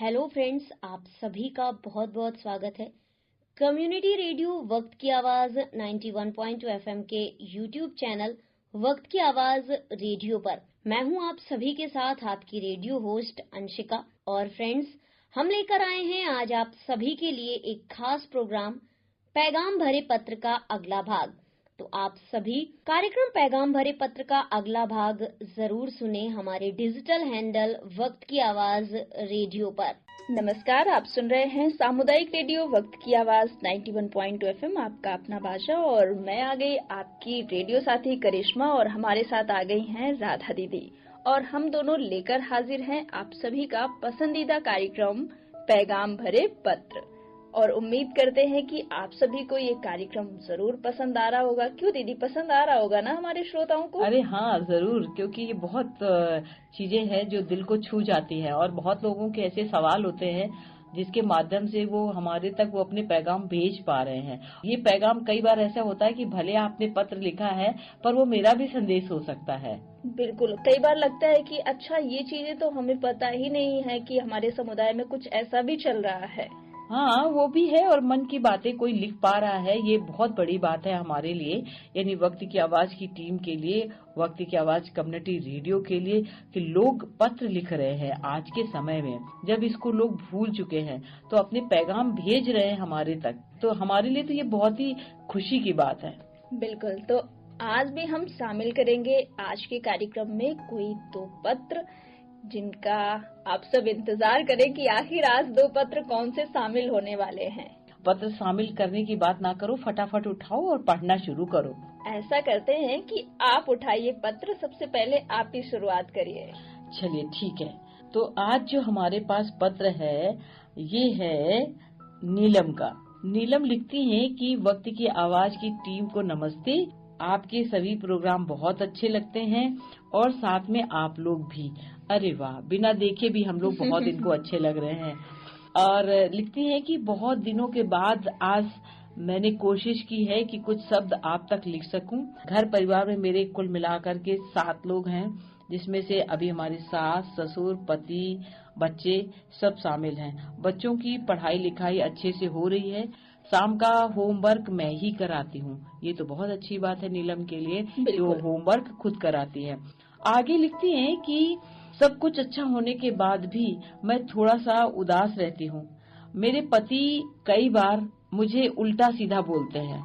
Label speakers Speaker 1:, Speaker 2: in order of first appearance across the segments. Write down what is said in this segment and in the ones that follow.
Speaker 1: Hello friends, आप सभी का बहुत बहुत स्वागत है कम्युनिटी रेडियो वक्त की आवाज 91.2 एफएम के यूट्यूब चैनल वक्त की आवाज रेडियो पर। मैं हूं आप सभी के साथ आपकी रेडियो होस्ट अंशिका। और फ्रेंड्स, हम लेकर आए हैं आज आप सभी के लिए एक खास प्रोग्राम पैगाम भरे पत्र का अगला भाग। तो आप सभी कार्यक्रम पैगाम भरे पत्र का अगला भाग जरूर सुने हमारे डिजिटल हैंडल वक्त की आवाज रेडियो पर।
Speaker 2: नमस्कार, आप सुन रहे हैं सामुदायिक रेडियो वक्त की आवाज 91.2 एफएम, आपका अपना भाषा। और मैं आ गई आपकी रेडियो साथी करिश्मा और हमारे साथ आ गई हैं राधा दीदी। और हम दोनों लेकर हाजिर हैं आप सभी का पसंदीदा कार्यक्रम पैगाम भरे पत्र। और उम्मीद करते हैं कि आप सभी को ये कार्यक्रम जरूर पसंद आ रहा होगा। क्यों दीदी, पसंद आ रहा होगा ना हमारे श्रोताओं को?
Speaker 3: अरे हाँ, जरूर, क्योंकि ये बहुत चीजें हैं जो दिल को छू जाती है और बहुत लोगों के ऐसे सवाल होते हैं जिसके माध्यम से वो हमारे तक वो अपने पैगाम भेज पा रहे हैं। ये पैगाम कई बार ऐसा होता है कि भले आपने पत्र लिखा है पर वो मेरा भी संदेश हो सकता है।
Speaker 2: बिल्कुल, कई बार लगता है कि अच्छा, ये चीजें तो हमें पता ही नहीं है कि हमारे समुदाय में कुछ ऐसा भी चल रहा है।
Speaker 3: हाँ, वो भी है। और मन की बातें कोई लिख पा रहा है, ये बहुत बड़ी बात है हमारे लिए, यानी वक्त की आवाज की टीम के लिए, वक्त की आवाज कम्युनिटी रेडियो के लिए, कि लोग पत्र लिख रहे हैं आज के समय में, जब इसको लोग भूल चुके हैं तो अपने पैगाम भेज रहे हैं हमारे तक। तो हमारे लिए तो ये बहुत ही खुशी की बात है।
Speaker 2: बिल्कुल, तो आज भी हम शामिल करेंगे आज के कार्यक्रम में कोई दो पत्र जिनका आप सब इंतजार करें कि आखिर आज दो पत्र कौन से शामिल होने वाले हैं।
Speaker 3: पत्र शामिल करने की बात ना करो, फटाफट उठाओ और पढ़ना शुरू करो।
Speaker 2: ऐसा करते हैं कि आप उठाइए पत्र, सबसे पहले आप ही शुरुआत करिए।
Speaker 3: चलिए ठीक है, तो आज जो हमारे पास पत्र है ये है नीलम का। नीलम लिखती हैं कि वक्त की आवाज की टीम को नमस्ते, आपके सभी प्रोग्राम बहुत अच्छे लगते हैं और साथ में आप लोग भी। अरे वाह, बिना देखे भी हम लोग बहुत इनको अच्छे लग रहे हैं। और लिखती हैं कि बहुत दिनों के बाद आज मैंने कोशिश की है कि कुछ शब्द आप तक लिख सकूं। घर परिवार में मेरे कुल मिलाकर के 7 लोग हैं, जिसमें से अभी हमारी सास, ससुर, पति, बच्चे सब शामिल हैं। बच्चों की पढ़ाई लिखाई अच्छे से हो रही है। शाम का होमवर्क मैं ही कराती हूँ। ये तो बहुत अच्छी बात है नीलम के लिए, जो होमवर्क खुद कराती है। आगे लिखती हैं कि सब कुछ अच्छा होने के बाद भी मैं थोड़ा सा उदास रहती हूँ। मेरे पति कई बार मुझे उल्टा सीधा बोलते हैं,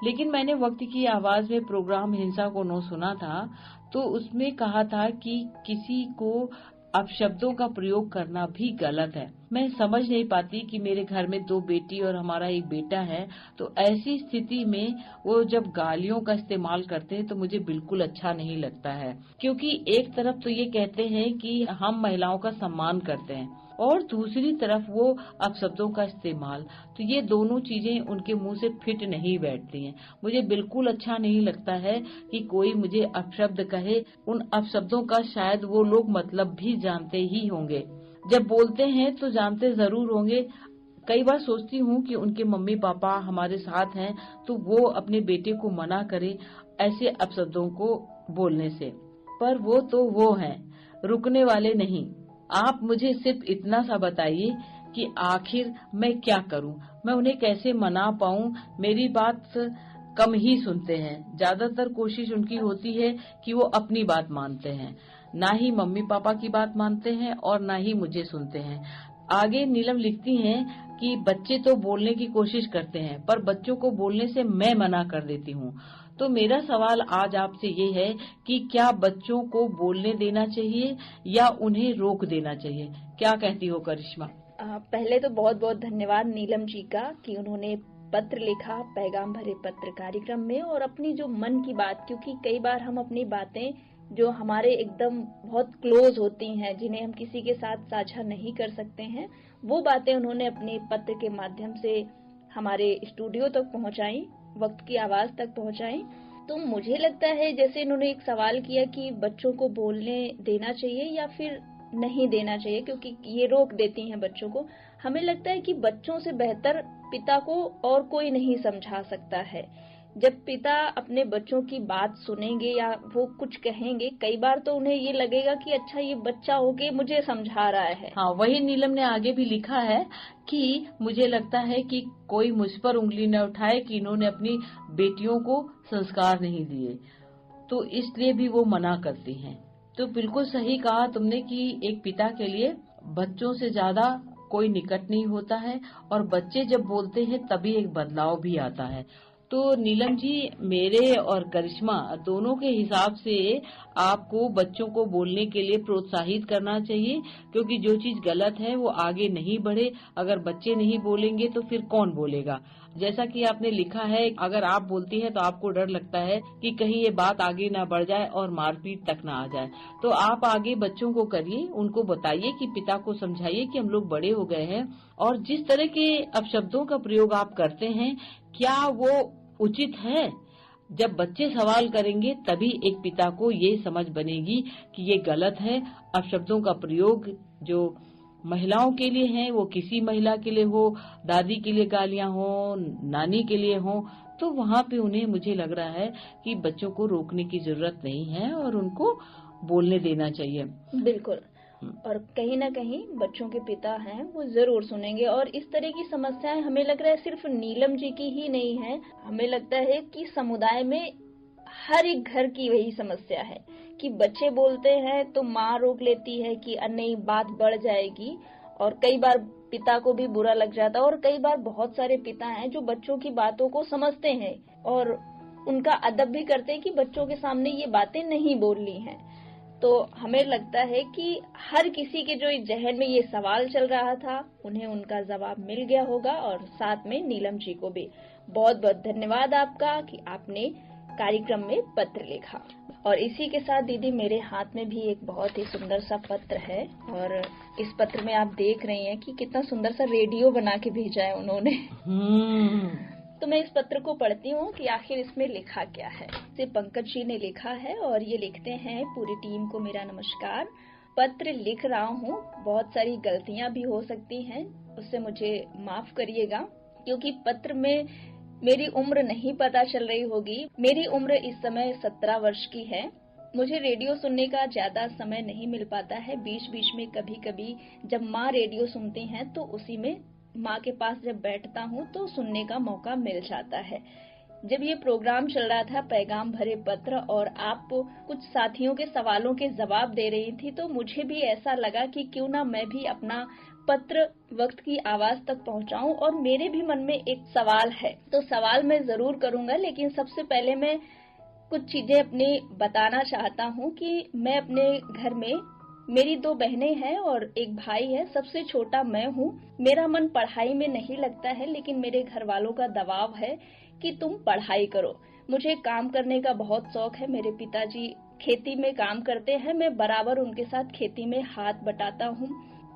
Speaker 3: लेकिन मैंने वक्त की आवाज में प्रोग्राम हिंसा को नो सुना था, तो उसमें कहा था कि किसी को अपशब्दों का प्रयोग करना भी गलत है। मैं समझ नहीं पाती कि मेरे घर में 2 बेटी और हमारा एक बेटा है, तो ऐसी स्थिति में वो जब गालियों का इस्तेमाल करते हैं तो मुझे बिल्कुल अच्छा नहीं लगता है, क्योंकि एक तरफ तो ये कहते हैं कि हम महिलाओं का सम्मान करते हैं और दूसरी तरफ वो अपशब्दों का इस्तेमाल, तो ये दोनों चीजें उनके मुंह से फिट नहीं बैठती हैं। मुझे बिल्कुल अच्छा नहीं लगता है कि कोई मुझे अपशब्द कहे। उन अपशब्दों का शायद वो लोग मतलब भी जानते ही होंगे, जब बोलते हैं तो जानते जरूर होंगे। कई बार सोचती हूँ कि उनके मम्मी पापा हमारे साथ हैं तो वो अपने बेटे को मना करे ऐसे अपशब्दों को बोलने से, पर वो तो वो हैं, रुकने वाले नहीं। आप मुझे सिर्फ इतना सा बताइए कि आखिर मैं क्या करूं, मैं उन्हें कैसे मना पाऊं। मेरी बात कम ही सुनते हैं, ज्यादातर कोशिश उनकी होती है कि वो अपनी बात मानते हैं, ना ही मम्मी पापा की बात मानते हैं और ना ही मुझे सुनते हैं। आगे नीलम लिखती हैं कि बच्चे तो बोलने की कोशिश करते हैं पर बच्चों को बोलने से मैं मना कर देती हूँ। तो मेरा सवाल आज आपसे ये है कि क्या बच्चों को बोलने देना चाहिए या उन्हें रोक देना चाहिए? क्या कहती हो करिश्मा?
Speaker 2: पहले तो बहुत बहुत धन्यवाद नीलम जी का कि उन्होंने पत्र लिखा पैगाम भरे पत्र कार्यक्रम में, और अपनी जो मन की बात, क्योंकि कई बार हम अपनी बातें जो हमारे एकदम बहुत क्लोज होती हैं, जिन्हें हम किसी के साथ साझा नहीं कर सकते हैं, वो बातें उन्होंने अपने पत्र के माध्यम से हमारे स्टूडियो तक पहुंचाई, वक्त की आवाज तक पहुंचाई। तो मुझे लगता है, जैसे इन्होंने एक सवाल किया कि बच्चों को बोलने देना चाहिए या फिर नहीं देना चाहिए, क्योंकि ये रोक देती हैं बच्चों को। हमें लगता है कि बच्चों से बेहतर पिता को और कोई नहीं समझा सकता है। जब पिता अपने बच्चों की बात सुनेंगे या वो कुछ कहेंगे, कई बार तो उन्हें ये लगेगा कि अच्छा ये बच्चा होके मुझे समझा रहा है।
Speaker 3: हाँ, वही नीलम ने आगे भी लिखा है कि मुझे लगता है कि कोई मुझ पर उंगली न उठाए कि इन्होंने अपनी बेटियों को संस्कार नहीं दिए, तो इसलिए भी वो मना करती हैं। तो बिल्कुल सही कहा तुमने कि एक पिता के लिए बच्चों से ज्यादा कोई निकट नहीं होता है, और बच्चे जब बोलते हैं तभी एक बदलाव भी आता है। तो नीलम जी, मेरे और करिश्मा दोनों के हिसाब से आपको बच्चों को बोलने के लिए प्रोत्साहित करना चाहिए, क्योंकि जो चीज गलत है वो आगे नहीं बढ़े। अगर बच्चे नहीं बोलेंगे तो फिर कौन बोलेगा। जैसा कि आपने लिखा है, अगर आप बोलती हैं तो आपको डर लगता है कि कहीं ये बात आगे ना बढ़ जाए और मारपीट तक ना आ जाए। तो आप आगे बच्चों को करिए, उनको बताइए कि पिता को समझाइए कि हम लोग बड़े हो गए हैं, और जिस तरह के अपशब्दों का प्रयोग आप करते हैं क्या वो उचित है। जब बच्चे सवाल करेंगे तभी एक पिता को ये समझ बनेगी कि ये गलत है। अपशब्दों का प्रयोग जो महिलाओं के लिए है, वो किसी महिला के लिए हो, दादी के लिए गालियां हो, नानी के लिए हो, तो वहाँ पे उन्हें, मुझे लग रहा है कि बच्चों को रोकने की जरूरत नहीं है और उनको बोलने देना चाहिए।
Speaker 2: बिल्कुल। और कहीं ना कहीं बच्चों के पिता हैं वो जरूर सुनेंगे। और इस तरह की समस्याएं हमें लग रहा है सिर्फ नीलम जी की ही नहीं है, हमें लगता है कि समुदाय में हर एक घर की वही समस्या है कि बच्चे बोलते हैं तो माँ रोक लेती है कि नहीं बात बढ़ जाएगी, और कई बार पिता को भी बुरा लग जाता है। और कई बार बहुत सारे पिता हैं जो बच्चों की बातों को समझते हैं और उनका अदब भी करते हैं कि बच्चों के सामने ये बातें नहीं बोलनी है। तो हमें लगता है कि हर किसी के जो जहन में ये सवाल चल रहा था उन्हें उनका जवाब मिल गया होगा। और साथ में नीलम जी को भी बहुत बहुत धन्यवाद आपका कि आपने कार्यक्रम में पत्र लिखा। और इसी के साथ दीदी मेरे हाथ में भी एक बहुत ही सुंदर सा पत्र है, और इस पत्र में आप देख रही हैं कि कितना सुंदर सा रेडियो बना के भेजा है उन्होंने। तो मैं इस पत्र को पढ़ती हूँ कि आखिर इसमें लिखा क्या है। इसे पंकज जी ने लिखा है और ये लिखते हैं, पूरी टीम को मेरा नमस्कार। पत्र लिख रहा हूँ, बहुत सारी गलतियां भी हो सकती हैं, उससे मुझे माफ करिएगा, क्योंकि पत्र में मेरी उम्र नहीं पता चल रही होगी। मेरी उम्र इस समय 17 वर्ष की है। मुझे रेडियो सुनने का ज्यादा समय नहीं मिल पाता है। बीच बीच में कभी कभी जब माँ रेडियो सुनती हैं तो उसी में माँ के पास जब बैठता हूँ तो सुनने का मौका मिल जाता है। जब ये प्रोग्राम चल रहा था पैगाम भरे पत्र और आप कुछ साथियों के सवालों के जवाब दे रही थी, तो मुझे भी ऐसा लगा कि क्यों ना मैं भी अपना पत्र वक्त की आवाज तक पहुंचाऊं। और मेरे भी मन में एक सवाल है, तो सवाल मैं जरूर करूंगा, लेकिन सबसे पहले मैं कुछ चीजें अपनी बताना चाहता हूँ कि मैं अपने घर में, मेरी 2 बहनें हैं और एक भाई है, सबसे छोटा मैं हूँ। मेरा मन पढ़ाई में नहीं लगता है, लेकिन मेरे घर वालों का दबाव है कि तुम पढ़ाई करो। मुझे काम करने का बहुत शौक है। मेरे पिताजी खेती में काम करते हैं, मैं बराबर उनके साथ खेती में हाथ बटाता हूँ,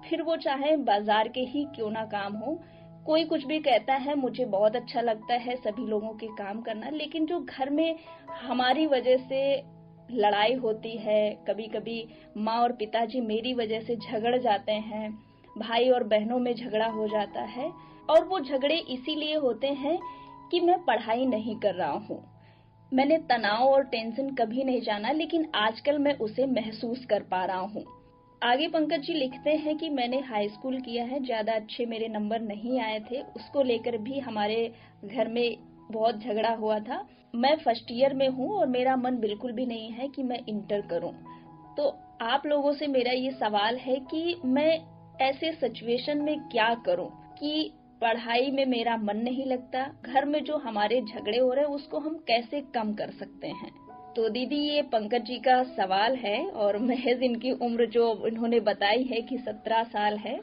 Speaker 2: फिर वो चाहे बाजार के ही क्यों ना काम हो। कोई कुछ भी कहता है, मुझे बहुत अच्छा लगता है सभी लोगों के काम करना, लेकिन जो घर में हमारी वजह से लड़ाई होती है, कभी कभी माँ और पिताजी मेरी वजह से झगड़ जाते हैं, भाई और बहनों में झगड़ा हो जाता है, और वो झगड़े इसीलिए होते हैं कि मैं पढ़ाई नहीं कर रहा हूँ। मैंने तनाव और टेंशन कभी नहीं जाना, लेकिन आजकल मैं उसे महसूस कर पा रहा हूँ। आगे पंकज जी लिखते हैं कि मैंने हाई स्कूल किया है, ज्यादा अच्छे मेरे नंबर नहीं आए थे, उसको लेकर भी हमारे घर में बहुत झगड़ा हुआ था। मैं फर्स्ट ईयर में हूँ और मेरा मन बिल्कुल भी नहीं है कि मैं इंटर करूँ। तो आप लोगों से मेरा ये सवाल है कि मैं ऐसे सिचुएशन में क्या करूँ कि पढ़ाई में मेरा मन नहीं लगता, घर में जो हमारे झगड़े हो रहे हैं उसको हम कैसे कम कर सकते हैं। तो दीदी ये पंकज जी का सवाल है, और महज इनकी उम्र जो इन्होंने बताई है कि 17 साल है,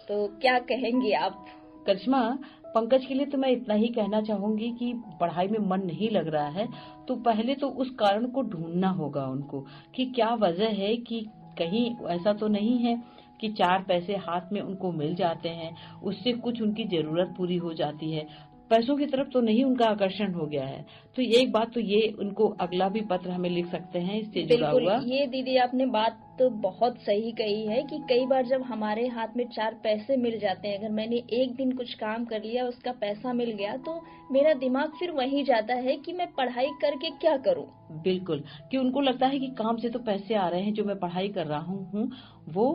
Speaker 2: तो क्या कहेंगी आप?
Speaker 3: करिश्मा, पंकज के लिए तो मैं इतना ही कहना चाहूंगी कि पढ़ाई में मन नहीं लग रहा है तो पहले तो उस कारण को ढूंढना होगा उनको कि क्या वजह है, कि कहीं ऐसा तो नहीं है कि 4 पैसे हाथ में उनको मिल जाते हैं, उससे कुछ उनकी जरूरत पूरी हो जाती है। पैसों की तरफ तो नहीं उनका आकर्षण हो गया है। तो एक बात तो ये उनको अगला भी पत्र हमें लिख सकते हैं इससे जुड़ा
Speaker 2: बिल्कुल,
Speaker 3: हुआ।
Speaker 2: ये दीदी आपने बात तो बहुत सही कही है कि कई बार जब हमारे हाथ में 4 पैसे मिल जाते हैं, अगर मैंने एक दिन कुछ काम कर लिया, उसका पैसा मिल गया, तो मेरा दिमाग फिर वहीं जाता है कि मैं पढ़ाई करके क्या करूं।
Speaker 3: बिल्कुल, कि उनको लगता है कि काम से तो पैसे आ रहे हैं, जो मैं पढ़ाई कर रहा हूँ वो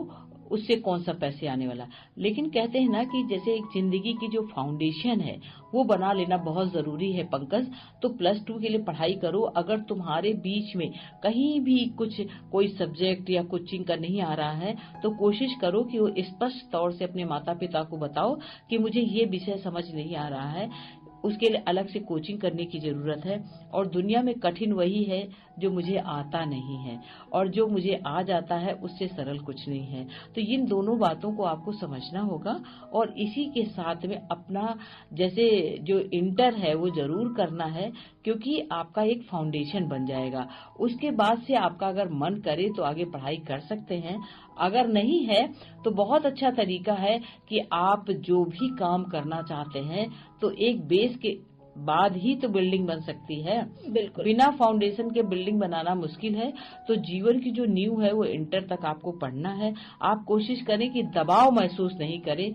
Speaker 3: उससे कौन सा पैसे आने वाला। लेकिन कहते हैं ना कि जैसे एक जिंदगी की जो फाउंडेशन है वो बना लेना बहुत जरूरी है पंकज। तो +2 के लिए पढ़ाई करो। अगर तुम्हारे बीच में कहीं भी कोई सब्जेक्ट या कोचिंग का नहीं आ रहा है तो कोशिश करो कि वो स्पष्ट तौर से अपने माता पिता को बताओ कि मुझे ये विषय समझ नहीं आ रहा है, उसके लिए अलग से कोचिंग करने की जरूरत है। और दुनिया में कठिन वही है जो मुझे आता नहीं है, और जो मुझे आ जाता है उससे सरल कुछ नहीं है। तो इन दोनों बातों को आपको समझना होगा। और इसी के साथ में अपना जैसे जो इंटर है वो जरूर करना है, क्योंकि आपका एक फाउंडेशन बन जाएगा। उसके बाद से आपका अगर मन करे तो आगे पढ़ाई कर सकते हैं, अगर नहीं है तो बहुत अच्छा तरीका है कि आप जो भी काम करना चाहते हैं तो एक बेस के बाद ही तो बिल्डिंग बन सकती है।
Speaker 2: बिल्कुल,
Speaker 3: बिना फाउंडेशन के बिल्डिंग बनाना मुश्किल है। तो जीवन की जो नींव है वो इंटर तक आपको पढ़ना है। आप कोशिश करें कि दबाव महसूस नहीं करें,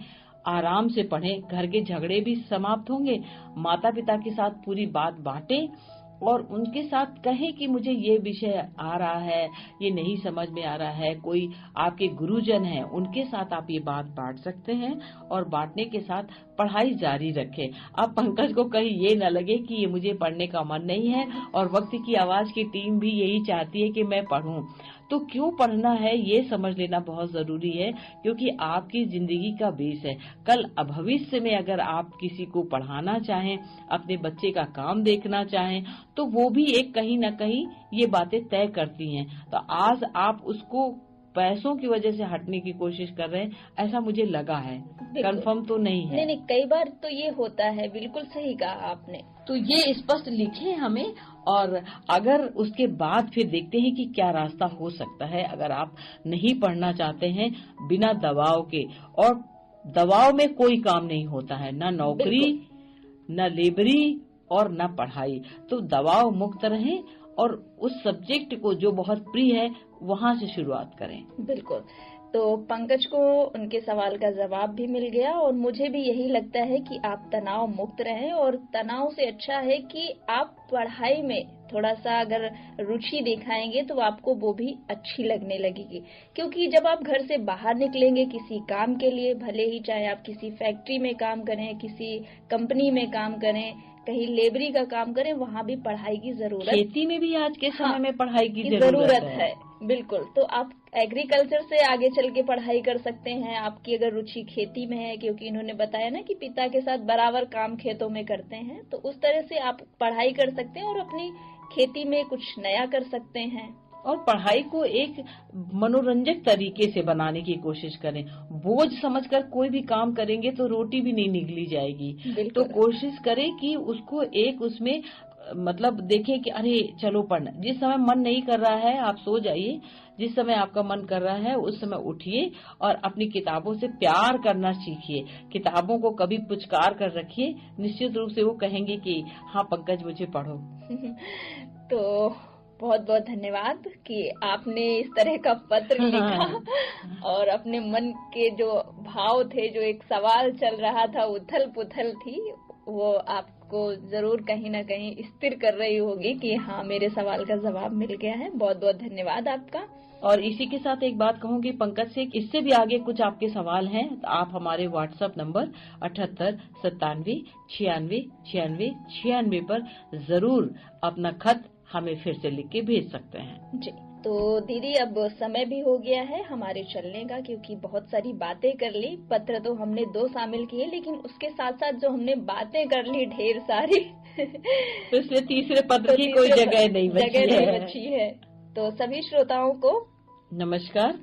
Speaker 3: आराम से पढ़ें। घर के झगड़े भी समाप्त होंगे। माता पिता के साथ पूरी बात बांटें और उनके साथ कहें कि मुझे ये विषय आ रहा है, ये नहीं समझ में आ रहा है। कोई आपके गुरुजन हैं, उनके साथ आप ये बात बांट सकते हैं और बांटने के साथ पढ़ाई जारी रखें। अब पंकज को कहीं ये न लगे कि ये मुझे पढ़ने का मन नहीं है और वक्त की आवाज की टीम भी यही चाहती है कि मैं पढूं। तो क्यों पढ़ना है ये समझ लेना बहुत जरूरी है, क्योंकि आपकी जिंदगी का बेस है। कल भविष्य में अगर आप किसी को पढ़ाना चाहें, अपने बच्चे का काम देखना चाहें, तो वो भी एक कहीं न कहीं ये बातें तय करती हैं। तो आज आप उसको पैसों की वजह से हटने की कोशिश कर रहे हैं, ऐसा मुझे लगा है। कंफर्म तो नहीं है।
Speaker 2: नहीं, कई बार तो ये होता है। बिल्कुल सही कहा आपने।
Speaker 3: तो ये स्पष्ट लिखें हमें, और अगर उसके बाद फिर देखते हैं कि क्या रास्ता हो सकता है। अगर आप नहीं पढ़ना चाहते हैं बिना दबाव के, और दबाव में कोई काम नहीं होता है, ना नौकरी, न लेबरी और न पढ़ाई। तो दबाव मुक्त रहें और उस सब्जेक्ट को जो बहुत प्रिय है वहां से शुरुआत करें।
Speaker 2: बिल्कुल। तो पंकज को उनके सवाल का जवाब भी मिल गया, और मुझे भी यही लगता है कि आप तनाव मुक्त रहें। और तनाव से अच्छा है कि आप पढ़ाई में थोड़ा सा अगर रुचि दिखाएंगे तो आपको वो भी अच्छी लगने लगेगी। क्योंकि जब आप घर से बाहर निकलेंगे किसी काम के लिए, भले ही चाहे आप किसी फैक्ट्री में काम करें, किसी कंपनी में काम करें, कहीं लेबरी का काम करें, वहाँ भी पढ़ाई की जरूरत,
Speaker 3: खेती में भी आज के समय में पढ़ाई की जरूरत है।
Speaker 2: बिल्कुल। तो आप एग्रीकल्चर से आगे चल के पढ़ाई कर सकते हैं, आपकी अगर रुचि खेती में है, क्योंकि इन्होंने बताया ना कि पिता के साथ बराबर काम खेतों में करते हैं, तो उस तरह से आप पढ़ाई कर सकते हैं और अपनी खेती में कुछ नया कर सकते हैं।
Speaker 3: और पढ़ाई को एक मनोरंजक तरीके से बनाने की कोशिश करें। बोझ समझकर कोई भी काम करेंगे तो रोटी भी नहीं निगली जाएगी। तो कोशिश करें कि उसको एक उसमें मतलब देखें कि अरे चलो पढ़ना। जिस समय मन नहीं कर रहा है आप सो जाइए, जिस समय आपका मन कर रहा है उस समय उठिए और अपनी किताबों से प्यार करना सीखिए। किताबों को कभी पुचकार कर रखिए, निश्चित रूप से वो कहेंगे कि हाँ पंकज मुझे पढ़ो।
Speaker 2: तो बहुत बहुत धन्यवाद कि आपने इस तरह का पत्र लिखा और अपने मन के जो भाव थे, जो एक सवाल चल रहा था, उथल पुथल थी, वो आपको जरूर कहीं ना कहीं स्थिर कर रही होगी कि हाँ मेरे सवाल का जवाब मिल गया है। बहुत बहुत धन्यवाद आपका।
Speaker 3: और इसी के साथ एक बात कहूंगी पंकज से, इससे भी आगे कुछ आपके सवाल हैं तो आप हमारे व्हाट्सएप नंबर 78 97 96 96 96 पर जरूर अपना खत हमें फिर से लिख के भेज सकते हैं।
Speaker 2: जी, तो दीदी अब समय भी हो गया है हमारे चलने का, क्योंकि बहुत सारी बातें कर ली। पत्र तो हमने 2 शामिल किए, लेकिन उसके साथ साथ जो हमने बातें कर ली ढेर सारी
Speaker 3: तो इसलिए तीसरे पत्र की कोई जगह नहीं बची है।
Speaker 2: तो सभी श्रोताओं को
Speaker 3: नमस्कार।